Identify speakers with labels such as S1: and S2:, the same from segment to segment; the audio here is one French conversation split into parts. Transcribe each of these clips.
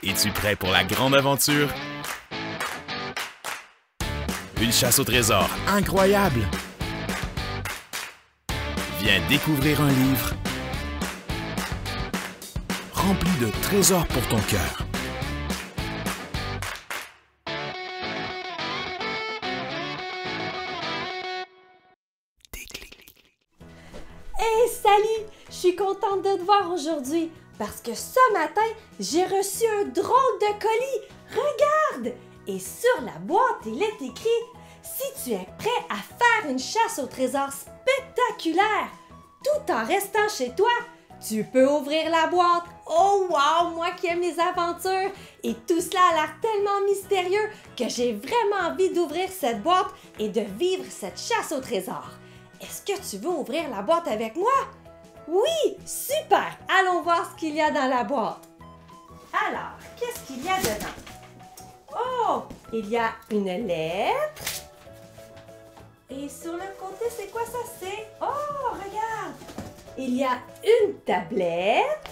S1: Es-tu prêt pour la grande aventure? Une chasse au trésor incroyable! Viens découvrir un livre rempli de trésors pour ton cœur.
S2: Hey, salut! Je suis contente de te voir aujourd'hui parce que ce matin, j'ai reçu un drôle de colis. Regarde! Et sur la boîte, il est écrit « Si tu es prêt à faire une chasse au trésor spectaculaire, tout en restant chez toi, tu peux ouvrir la boîte. » Oh wow! Moi qui aime les aventures! Et tout cela a l'air tellement mystérieux que j'ai vraiment envie d'ouvrir cette boîte et de vivre cette chasse au trésor. Est-ce que tu veux ouvrir la boîte avec moi? Oui! Super! Allons voir ce qu'il y a dans la boîte. Alors, qu'est-ce qu'il y a dedans? Oh! Il y a une lettre. Et sur le côté, c'est quoi ça? C'est... Oh! Regarde! Il y a une tablette.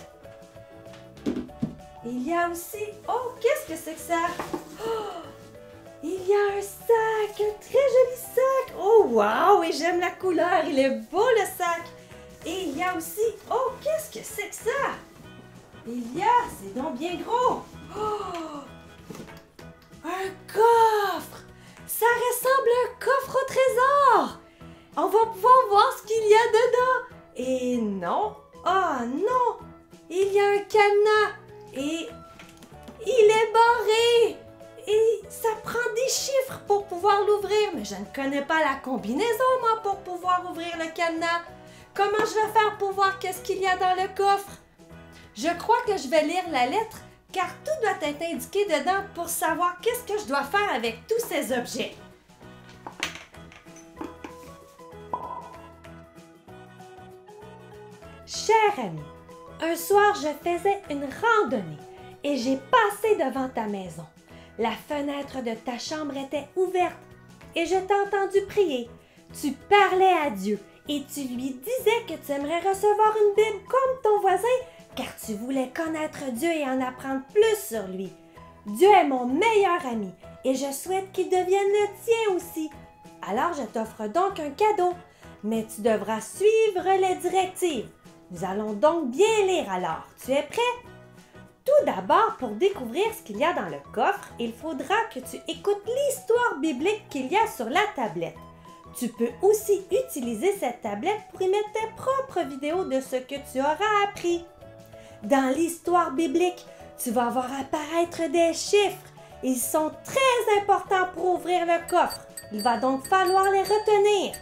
S2: Il y a aussi... Oh! Qu'est-ce que c'est que ça? Oh! Il y a un sac! Un très joli sac! Oh wow! Et j'aime la couleur! Il est beau le sac! Et il y a aussi... Oh! Qu'est-ce que c'est que ça? Il y a... C'est donc bien gros! Oh! Un coffre! Ça ressemble à un coffre au trésor! On va pouvoir voir ce qu'il y a dedans! Et non! Oh non! Il y a un cadenas! Et... il est barré! Et ça prend des chiffres pour pouvoir l'ouvrir, mais je ne connais pas la combinaison, moi, pour pouvoir ouvrir le cadenas. Comment je vais faire pour voir qu'est-ce qu'il y a dans le coffre? Je crois que je vais lire la lettre, car tout doit être indiqué dedans pour savoir qu'est-ce que je dois faire avec tous ces objets. Cher ami, un soir, je faisais une randonnée et j'ai passé devant ta maison. La fenêtre de ta chambre était ouverte et je t'ai entendu prier. Tu parlais à Dieu et tu lui disais que tu aimerais recevoir une Bible comme ton voisin car tu voulais connaître Dieu et en apprendre plus sur lui. Dieu est mon meilleur ami et je souhaite qu'il devienne le tien aussi. Alors je t'offre donc un cadeau, mais tu devras suivre les directives. Nous allons donc bien lire alors. Tu es prêt? Tout d'abord, pour découvrir ce qu'il y a dans le coffre, il faudra que tu écoutes l'histoire biblique qu'il y a sur la tablette. Tu peux aussi utiliser cette tablette pour y mettre tes propres vidéos de ce que tu auras appris. Dans l'histoire biblique, tu vas voir apparaître des chiffres. Ils sont très importants pour ouvrir le coffre. Il va donc falloir les retenir.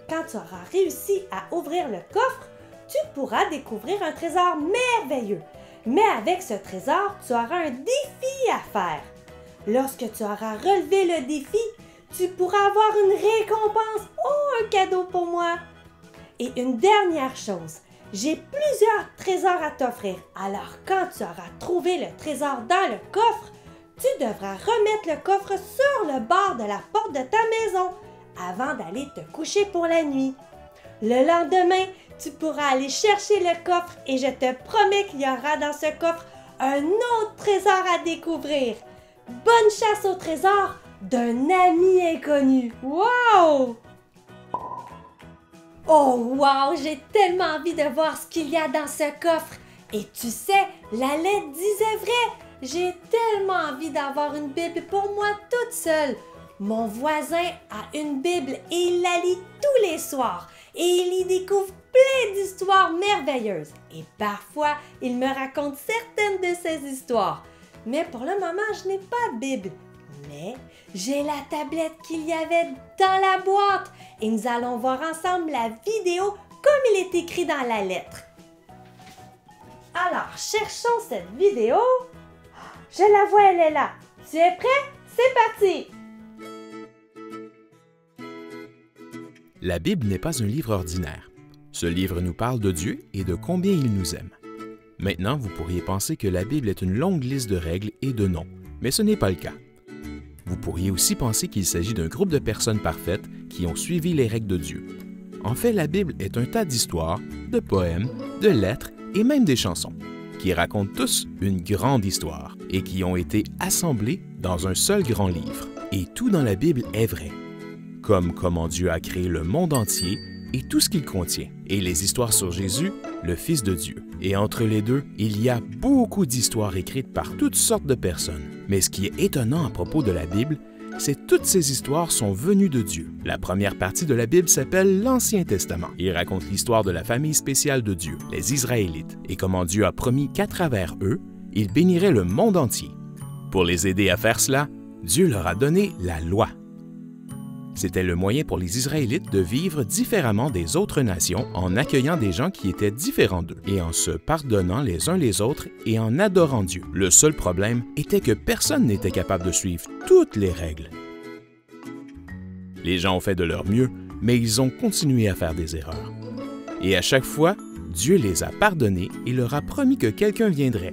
S2: Quand tu auras réussi à ouvrir le coffre, tu pourras découvrir un trésor merveilleux. Mais avec ce trésor, tu auras un défi à faire. Lorsque tu auras relevé le défi, tu pourras avoir une récompense. Oh, un cadeau pour moi! Et une dernière chose, j'ai plusieurs trésors à t'offrir. Alors, quand tu auras trouvé le trésor dans le coffre, tu devras remettre le coffre sur le bord de la porte de ta maison avant d'aller te coucher pour la nuit. Le lendemain, tu pourras aller chercher le coffre et je te promets qu'il y aura dans ce coffre un autre trésor à découvrir. Bonne chasse au trésor d'un ami inconnu. Wow! Oh wow! J'ai tellement envie de voir ce qu'il y a dans ce coffre. Et tu sais, la lettre disait vrai. J'ai tellement envie d'avoir une Bible pour moi toute seule. Mon voisin a une Bible et il la lit tous les soirs. Et il y découvre plein d'histoires merveilleuses. Et parfois, il me raconte certaines de ces histoires. Mais pour le moment, je n'ai pas de Bible. Mais j'ai la tablette qu'il y avait dans la boîte. Et nous allons voir ensemble la vidéo comme il est écrit dans la lettre. Alors, cherchons cette vidéo. Je la vois, elle est là. Tu es prêt? C'est parti!
S1: La Bible n'est pas un livre ordinaire. Ce livre nous parle de Dieu et de combien il nous aime. Maintenant, vous pourriez penser que la Bible est une longue liste de règles et de noms, mais ce n'est pas le cas. Vous pourriez aussi penser qu'il s'agit d'un groupe de personnes parfaites qui ont suivi les règles de Dieu. En fait, la Bible est un tas d'histoires, de poèmes, de lettres et même des chansons. qui racontent tous une grande histoire et qui ont été assemblés dans un seul grand livre. Et tout dans la Bible est vrai, comme comment Dieu a créé le monde entier et tout ce qu'il contient, et les histoires sur Jésus, le Fils de Dieu. Et entre les deux, il y a beaucoup d'histoires écrites par toutes sortes de personnes. Mais ce qui est étonnant à propos de la Bible, c'est que toutes ces histoires sont venues de Dieu. La première partie de la Bible s'appelle l'Ancien Testament. Il raconte l'histoire de la famille spéciale de Dieu, les Israélites, et comment Dieu a promis qu'à travers eux, il bénirait le monde entier. Pour les aider à faire cela, Dieu leur a donné la loi. C'était le moyen pour les Israélites de vivre différemment des autres nations en accueillant des gens qui étaient différents d'eux et en se pardonnant les uns les autres et en adorant Dieu. Le seul problème était que personne n'était capable de suivre toutes les règles. Les gens ont fait de leur mieux, mais ils ont continué à faire des erreurs. Et à chaque fois, Dieu les a pardonnés et leur a promis que quelqu'un viendrait.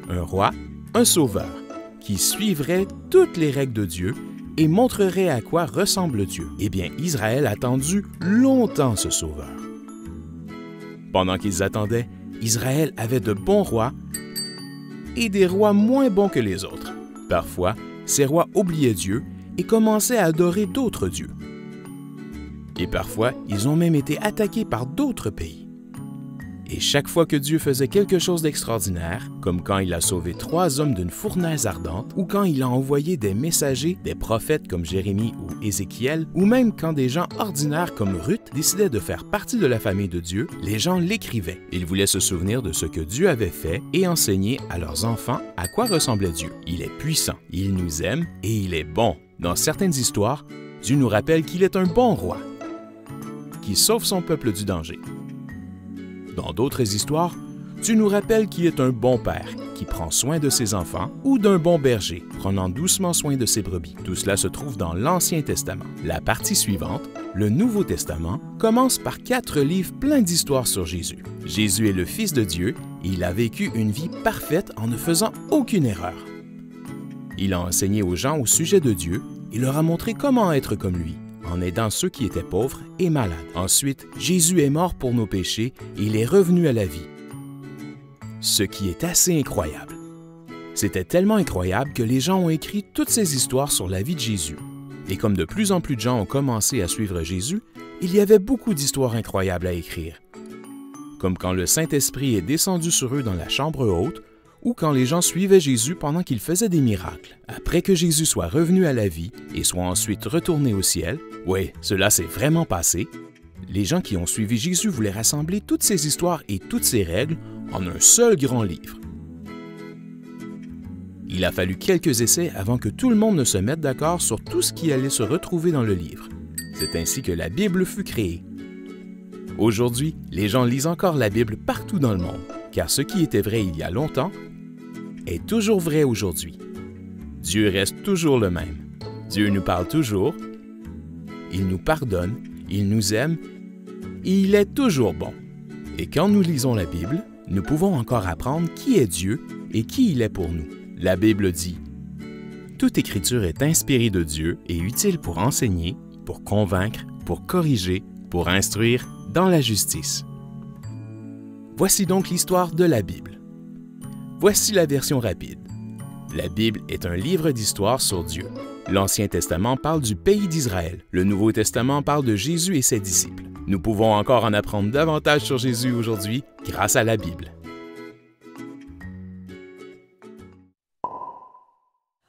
S1: Un roi, un sauveur, qui suivrait toutes les règles de Dieu et montrerait à quoi ressemble Dieu. Eh bien, Israël a attendu longtemps ce sauveur. Pendant qu'ils attendaient, Israël avait de bons rois et des rois moins bons que les autres. Parfois, ces rois oubliaient Dieu et commençaient à adorer d'autres dieux. Et parfois, ils ont même été attaqués par d'autres pays. Et chaque fois que Dieu faisait quelque chose d'extraordinaire, comme quand il a sauvé 3 hommes d'une fournaise ardente, ou quand il a envoyé des messagers, des prophètes comme Jérémie ou Ézéchiel, ou même quand des gens ordinaires comme Ruth décidaient de faire partie de la famille de Dieu, les gens l'écrivaient. Ils voulaient se souvenir de ce que Dieu avait fait et enseigner à leurs enfants à quoi ressemblait Dieu. Il est puissant, il nous aime et il est bon. Dans certaines histoires, Dieu nous rappelle qu'il est un bon roi, qui sauve son peuple du danger. Dans d'autres histoires, Dieu nous rappelle qu'il est un bon père qui prend soin de ses enfants ou d'un bon berger prenant doucement soin de ses brebis. Tout cela se trouve dans l'Ancien Testament. La partie suivante, le Nouveau Testament, commence par 4 livres pleins d'histoires sur Jésus. Jésus est le Fils de Dieu et il a vécu une vie parfaite en ne faisant aucune erreur. Il a enseigné aux gens au sujet de Dieu et leur a montré comment être comme lui, en aidant ceux qui étaient pauvres et malades. Ensuite, Jésus est mort pour nos péchés et il est revenu à la vie. Ce qui est assez incroyable. C'était tellement incroyable que les gens ont écrit toutes ces histoires sur la vie de Jésus. Et comme de plus en plus de gens ont commencé à suivre Jésus, il y avait beaucoup d'histoires incroyables à écrire. Comme quand le Saint-Esprit est descendu sur eux dans la chambre haute, ou quand les gens suivaient Jésus pendant qu'il faisait des miracles. Après que Jésus soit revenu à la vie et soit ensuite retourné au ciel, oui, cela s'est vraiment passé, les gens qui ont suivi Jésus voulaient rassembler toutes ces histoires et toutes ces règles en un seul grand livre. Il a fallu quelques essais avant que tout le monde ne se mette d'accord sur tout ce qui allait se retrouver dans le livre. C'est ainsi que la Bible fut créée. Aujourd'hui, les gens lisent encore la Bible partout dans le monde, car ce qui était vrai il y a longtemps est toujours vrai aujourd'hui. Dieu reste toujours le même. Dieu nous parle toujours, il nous pardonne, il nous aime et il est toujours bon. Et quand nous lisons la Bible, nous pouvons encore apprendre qui est Dieu et qui il est pour nous. La Bible dit « Toute écriture est inspirée de Dieu et utile pour enseigner, pour convaincre, pour corriger, pour instruire dans la justice. » Voici donc l'histoire de la Bible. Voici la version rapide. La Bible est un livre d'histoire sur Dieu. L'Ancien Testament parle du pays d'Israël. Le Nouveau Testament parle de Jésus et ses disciples. Nous pouvons encore en apprendre davantage sur Jésus aujourd'hui grâce à la Bible.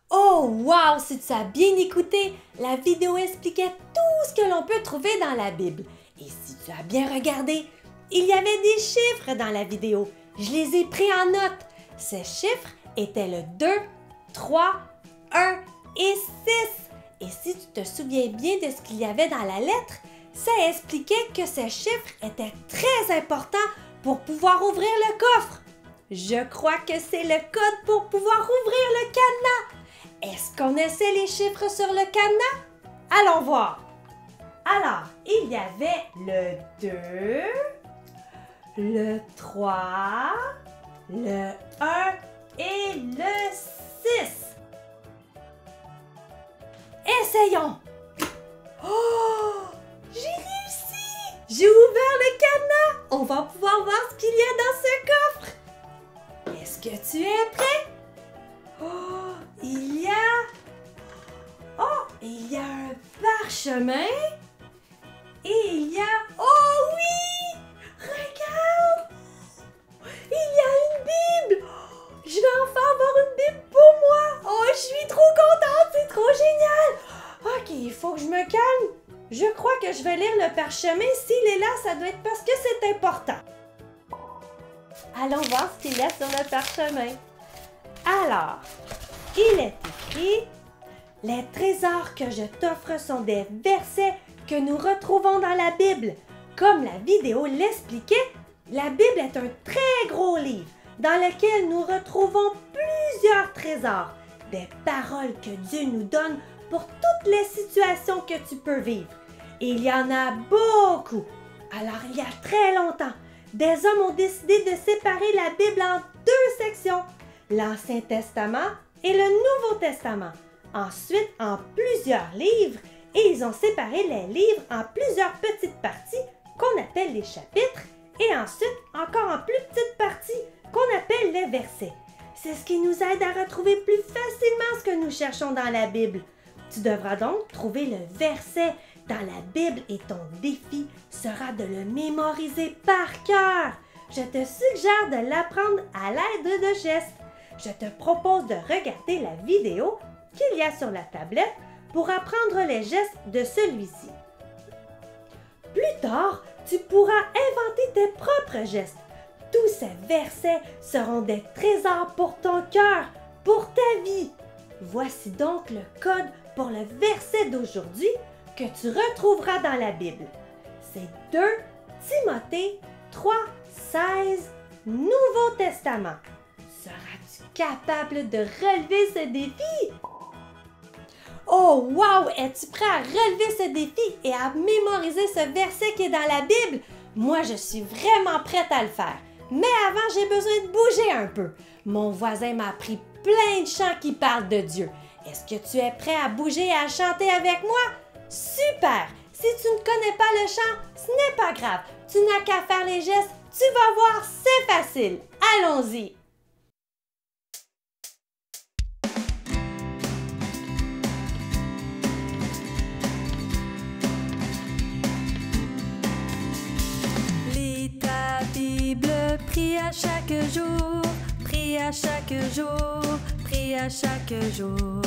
S2: Oh wow! Si tu as bien écouté, la vidéo expliquait tout ce que l'on peut trouver dans la Bible. Et si tu as bien regardé, il y avait des chiffres dans la vidéo. Je les ai pris en note. Ces chiffres étaient le 2, 3, 1 et 6. Et si tu te souviens bien de ce qu'il y avait dans la lettre, ça expliquait que ces chiffres étaient très importants pour pouvoir ouvrir le coffre. Je crois que c'est le code pour pouvoir ouvrir le cadenas. Est-ce qu'on essaie les chiffres sur le cadenas? Allons voir. Alors, il y avait le 2, le 3, le 1 et le 6. Essayons. Oh! J'ai réussi! J'ai ouvert le cadenas! On va pouvoir voir ce qu'il y a dans ce coffre! que tu es prêt? Oh, il y a un parchemin et il y a... Oh oui! Regarde! Il y a une Bible! Je vais enfin avoir une Bible pour moi! Oh, je suis trop contente! C'est trop génial! Ok, il faut que je me calme. Je crois que je vais lire le parchemin. S'il est là, ça doit être parce que c'est important. Allons voir ce qu'il y a sur le parchemin. Alors, il est écrit « Les trésors que je t'offre sont des versets que nous retrouvons dans la Bible. Comme la vidéo l'expliquait, la Bible est un très gros livre dans lequel nous retrouvons plusieurs trésors, des paroles que Dieu nous donne pour toutes les situations que tu peux vivre. Et il y en a beaucoup. Alors, il y a très longtemps, des hommes ont décidé de séparer la Bible en deux sections, l'Ancien Testament et le Nouveau Testament. Ensuite, en plusieurs livres, et ils ont séparé les livres en plusieurs petites parties qu'on appelle les chapitres, et ensuite encore en plus petites parties qu'on appelle les versets. C'est ce qui nous aide à retrouver plus facilement ce que nous cherchons dans la Bible. Tu devras donc trouver le verset dans la Bible et ton défi sera de le mémoriser par cœur. Je te suggère de l'apprendre à l'aide de gestes. Je te propose de regarder la vidéo qu'il y a sur la tablette pour apprendre les gestes de celui-ci. Plus tard, tu pourras inventer tes propres gestes. Tous ces versets seront des trésors pour ton cœur, pour ta vie. Voici donc le code pour le verset d'aujourd'hui que tu retrouveras dans la Bible. C'est 2 Timothée 3,16, Nouveau Testament. Seras-tu capable de relever ce défi? Oh wow! Es-tu prêt à relever ce défi et à mémoriser ce verset qui est dans la Bible? Moi, je suis vraiment prête à le faire. Mais avant, j'ai besoin de bouger un peu. Mon voisin m'a appris plein de chants qui parlent de Dieu. Est-ce que tu es prêt à bouger et à chanter avec moi? Super! Si tu ne connais pas le chant, ce n'est pas grave. Tu n'as qu'à faire les gestes. Tu vas voir, c'est facile. Allons-y!
S3: Lis ta Bible, prie à chaque jour, prie à chaque jour, prie à chaque jour.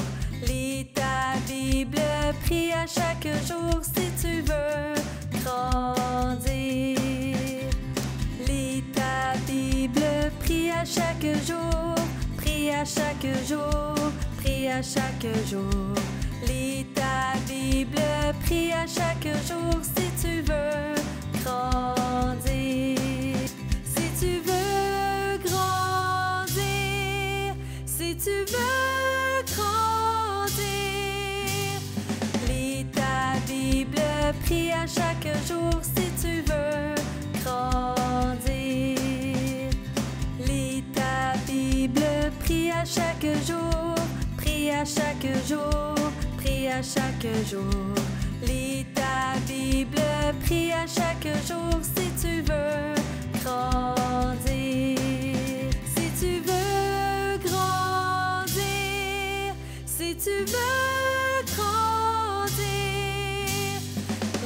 S3: Lis ta Bible, prie à chaque jour si tu veux grandir. Lis ta Bible, prie à chaque jour, prie à chaque jour, prie à chaque jour. Lis ta Bible, prie à chaque jour si tu veux grandir. Si tu veux grandir, si tu veux grandir. Lis ta Bible, prie à chaque jour si tu veux grandir. Lis ta Bible, prie à chaque jour, prie à chaque jour, prie à chaque jour. Lis ta Bible, prie à chaque jour si tu veux grandir. Si tu veux grandir, si tu veux grandir.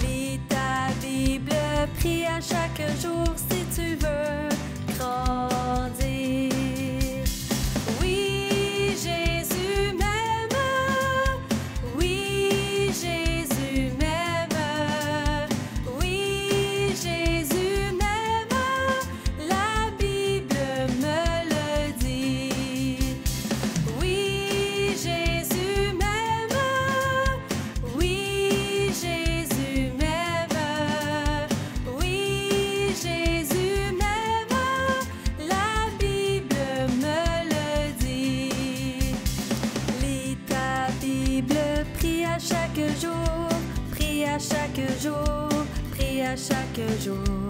S3: Lis ta Bible, prie à chaque jour si tu veux grandir. Oui, Jésus m'aime. Oui, Jésus m'aime. Oui, Jésus m'aime. La Bible me le dit. Oui, Jésus m'aime. Oui, Jésus m'aime. Oui, Jésus m'aime. La Bible me le dit. Lis ta Bible, prie à chaque jour, prie à chaque jour, prie à chaque jour.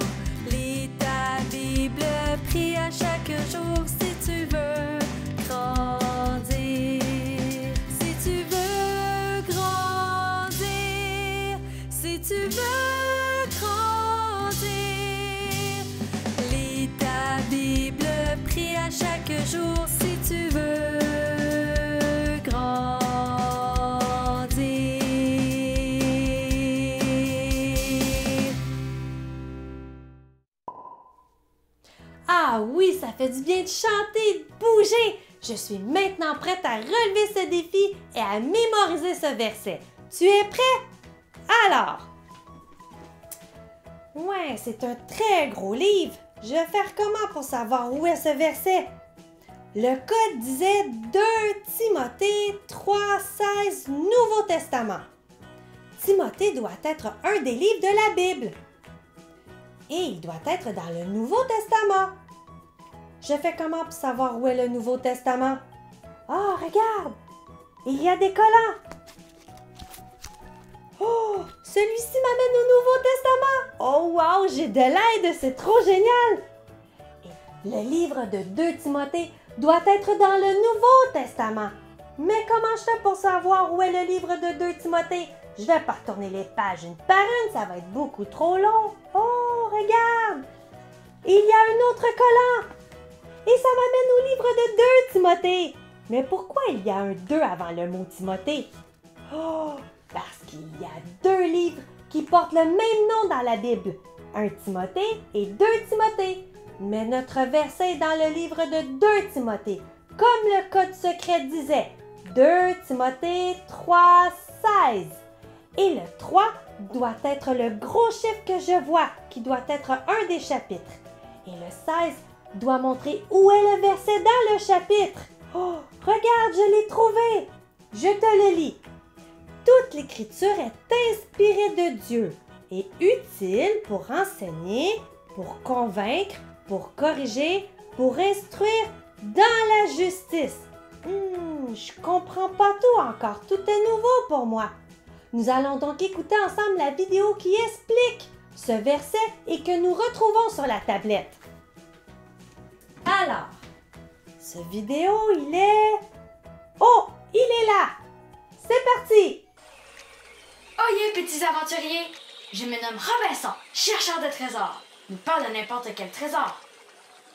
S3: Lis ta Bible, prie à chaque jour si tu veux grandir. Si tu veux grandir, si tu veux grandir. Lis ta Bible, prie à chaque jour,
S2: ça fait du bien de chanter, de bouger. Je suis maintenant prête à relever ce défi et à mémoriser ce verset. Tu es prêt? Alors, ouais, c'est un très gros livre. Je vais faire comment pour savoir où est ce verset? Le code disait 2 Timothée 3,16 Nouveau Testament. Timothée doit être un des livres de la Bible. Et il doit être dans le Nouveau Testament. Je fais comment pour savoir où est le Nouveau Testament? Oh, regarde! Il y a des collants! Oh, celui-ci m'amène au Nouveau Testament! Oh, wow, j'ai de l'aide, c'est trop génial! Et le livre de 2 Timothée doit être dans le Nouveau Testament. Mais comment je fais pour savoir où est le livre de 2 Timothée? Je vais pas retourner les pages une par une, ça va être beaucoup trop long. Oh, regarde! Il y a un autre collant! Et ça m'amène au livre de 2 Timothée. Mais pourquoi il y a un 2 avant le mot Timothée? Oh, parce qu'il y a 2 livres qui portent le même nom dans la Bible. 1 Timothée et 2 Timothée. Mais notre verset est dans le livre de 2 Timothée, comme le code secret disait. 2 Timothée 3,16. Et le 3 doit être le gros chiffre que je vois, qui doit être un des chapitres. Et le 16 doit montrer où est le verset dans le chapitre. Oh, regarde, je l'ai trouvé. Je te le lis. Toute l'écriture est inspirée de Dieu et utile pour enseigner, pour convaincre, pour corriger, pour instruire dans la justice. Je comprends pas tout encore, tout est nouveau pour moi. Nous allons donc écouter ensemble la vidéo qui explique ce verset et que nous retrouvons sur la tablette. Alors, ce vidéo, il est... Oh, il est là! C'est parti!
S4: Oyez, petits aventuriers! Je me nomme Robinson, chercheur de trésors. Mais pas de n'importe quel trésor.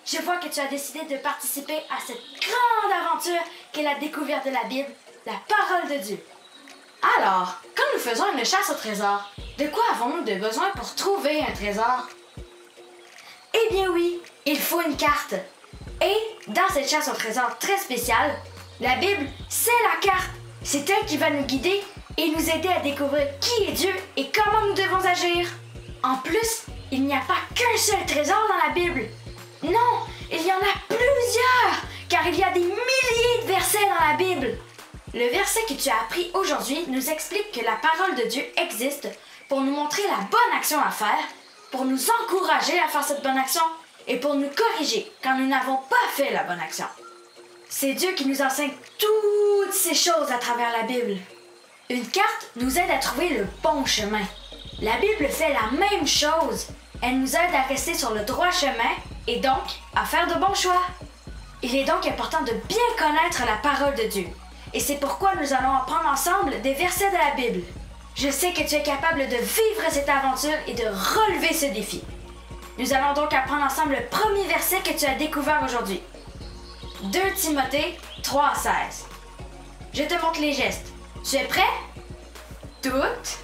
S4: Je vois que tu as décidé de participer à cette grande aventure qu'est la découverte de la Bible, la parole de Dieu. Alors, quand nous faisons une chasse au trésor, de quoi avons-nous besoin pour trouver un trésor? Eh bien oui, il faut une carte. Et dans cette chasse au trésor très spéciale, la Bible, c'est la carte. C'est elle qui va nous guider et nous aider à découvrir qui est Dieu et comment nous devons agir. En plus, il n'y a pas qu'un seul trésor dans la Bible. Non, il y en a plusieurs, car il y a des milliers de versets dans la Bible. Le verset que tu as appris aujourd'hui nous explique que la parole de Dieu existe pour nous montrer la bonne action à faire, pour nous encourager à faire cette bonne action et pour nous corriger quand nous n'avons pas fait la bonne action. C'est Dieu qui nous enseigne toutes ces choses à travers la Bible. Une carte nous aide à trouver le bon chemin. La Bible fait la même chose. Elle nous aide à rester sur le droit chemin et donc à faire de bons choix. Il est donc important de bien connaître la parole de Dieu. Et c'est pourquoi nous allons apprendre ensemble des versets de la Bible. Je sais que tu es capable de vivre cette aventure et de relever ce défi. Nous allons donc apprendre ensemble le premier verset que tu as découvert aujourd'hui. 2 Timothée 3,16. Je te montre les gestes. Tu es prêt? Toute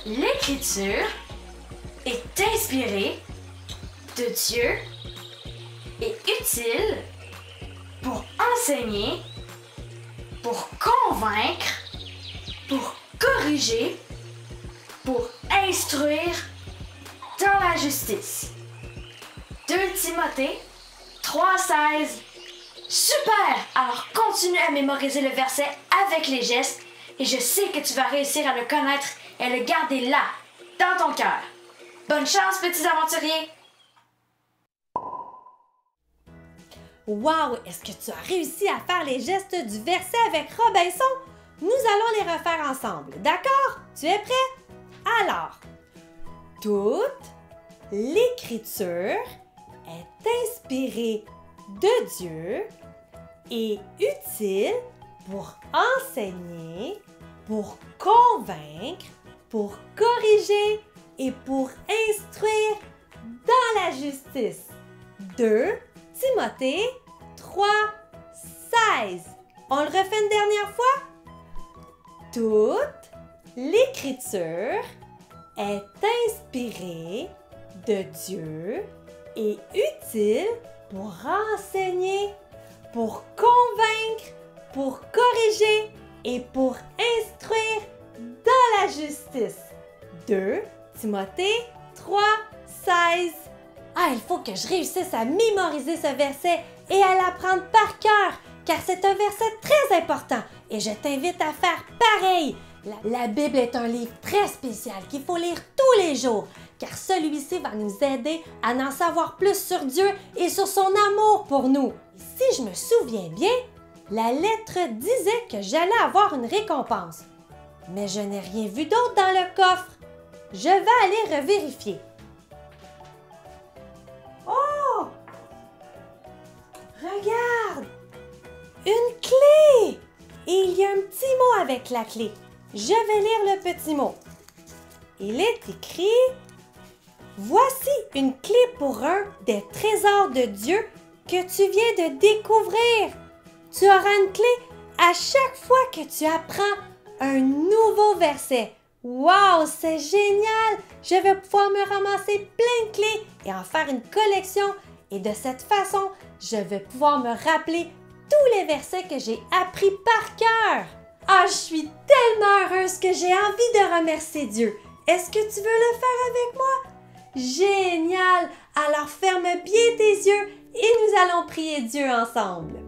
S4: l'écriture est inspirée de Dieu et utile pour enseigner, pour convaincre, pour corriger, pour instruire dans la justice. 2 Timothée 3,16. Super! Alors continue à mémoriser le verset avec les gestes et je sais que tu vas réussir à le connaître et à le garder là, dans ton cœur. Bonne chance, petits aventuriers!
S2: Wow! Est-ce que tu as réussi à faire les gestes du verset avec Robinson? Nous allons les refaire ensemble, d'accord? Tu es prêt? Alors, toute l'écriture est inspirée de Dieu et utile pour enseigner, pour convaincre, pour corriger et pour instruire dans la justice. 2 Timothée 3,16. On le refait une dernière fois? Toute l'écriture est inspirée de Dieu et utile pour enseigner, pour convaincre, pour corriger et pour instruire dans la justice. 2 Timothée 3, 16. Ah, il faut que je réussisse à mémoriser ce verset et à l'apprendre par cœur, car c'est un verset très important et je t'invite à faire pareil. La Bible est un livre très spécial qu'il faut lire tous les jours, car celui-ci va nous aider à en savoir plus sur Dieu et sur son amour pour nous. Si je me souviens bien, la lettre disait que j'allais avoir une récompense, mais je n'ai rien vu d'autre dans le coffre. Je vais aller revérifier. Oh! Regarde! Une clé! Et il y a un petit mot avec la clé. Je vais lire le petit mot. Il est écrit « Voici une clé pour un des trésors de Dieu que tu viens de découvrir. Tu auras une clé à chaque fois que tu apprends un nouveau verset. Wow, c'est génial! Je vais pouvoir me ramasser plein de clés et en faire une collection. Et de cette façon, je vais pouvoir me rappeler tous les versets que j'ai appris par cœur. Ah, je suis tellement heureuse que j'ai envie de remercier Dieu. Est-ce que tu veux le faire avec moi? Génial! Alors ferme bien tes yeux et nous allons prier Dieu ensemble.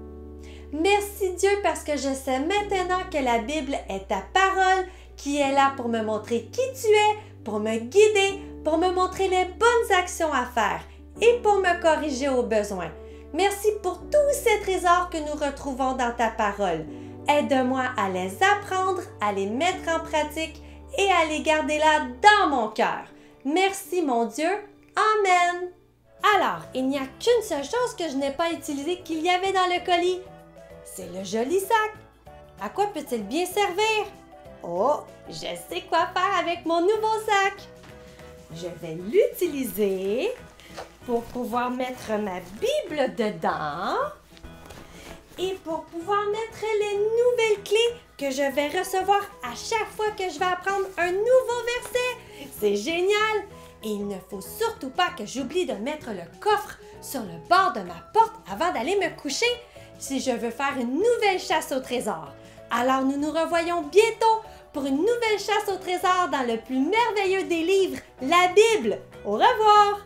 S2: Merci Dieu parce que je sais maintenant que la Bible est ta parole qui est là pour me montrer qui tu es, pour me guider, pour me montrer les bonnes actions à faire et pour me corriger au besoin. Merci pour tous ces trésors que nous retrouvons dans ta parole. Aide-moi à les apprendre, à les mettre en pratique et à les garder là dans mon cœur. Merci mon Dieu. Amen. Alors, il n'y a qu'une seule chose que je n'ai pas utilisée qu'il y avait dans le colis. C'est le joli sac. À quoi peut-il bien servir? Oh, je sais quoi faire avec mon nouveau sac. Je vais l'utiliser pour pouvoir mettre ma Bible dedans et pour pouvoir mettre les nouvelles clés que je vais recevoir à chaque fois que je vais apprendre un nouveau verset. C'est génial! Et il ne faut surtout pas que j'oublie de mettre le coffre sur le bord de ma porte avant d'aller me coucher si je veux faire une nouvelle chasse au trésor. Alors nous nous revoyons bientôt pour une nouvelle chasse au trésor dans le plus merveilleux des livres, la Bible. Au revoir!